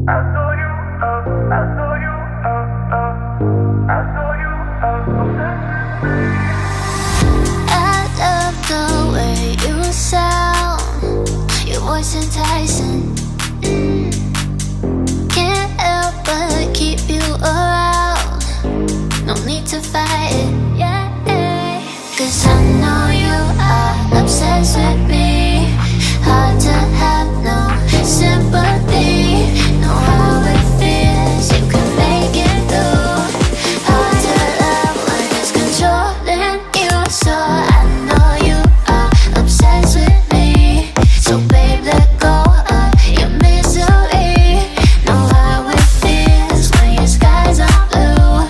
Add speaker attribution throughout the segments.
Speaker 1: I love the way you sound, your voice enticing. Can't help but keep you around. No need to fight it, yeah. 'Cause I know you are obsessed with me. Hard to have no sympathy. Know how it feels, you can make it through. Hard to love when it's controlling you. So I know you are obsessed with me. So babe, let go of your misery. Know how it feels when your skies are blue.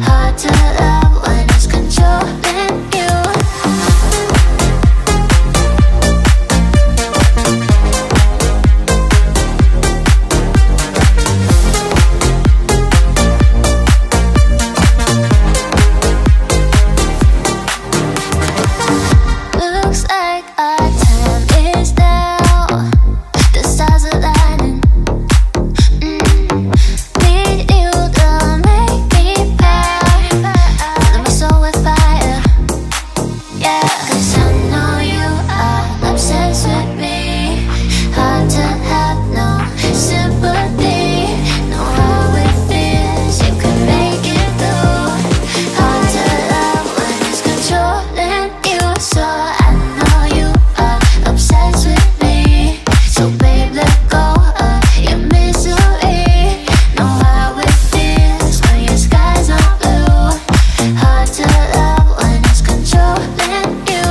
Speaker 1: Hard to love when it's controlling you. Looks like our time is now. The stars are aligning. Need you to make me proud. Fill my soul with fire. Yeah, 'cause I know you are obsessed with me. Hard to have no sympathy. Know how it feels, you can make it through. Hard to love when it's controlling you. So I know you are obsessed with me. So babe, let go of your misery. Know how it feels when your skies are blue. Hard to love when it's controlling you.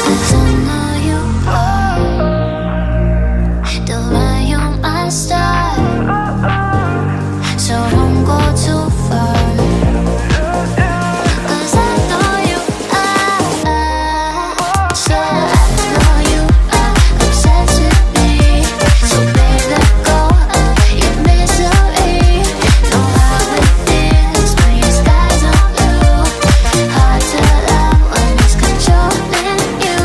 Speaker 1: Cause I know you are the light on my star. So don't go too far. Cause I know you are. So I know you are obsessed with me. So babe, let go of your misery. Know how it feels when your skies are blue. Hard to love when it's controlling you.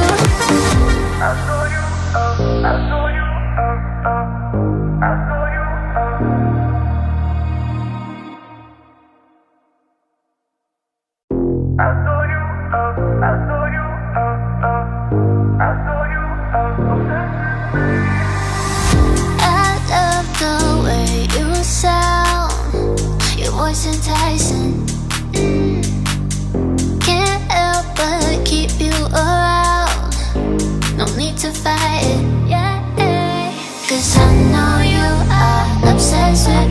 Speaker 1: I love the way you sound, your voice enticing. Can't help but keep you around. No need to fight it, yeah. 'Cause I know you are obsessed with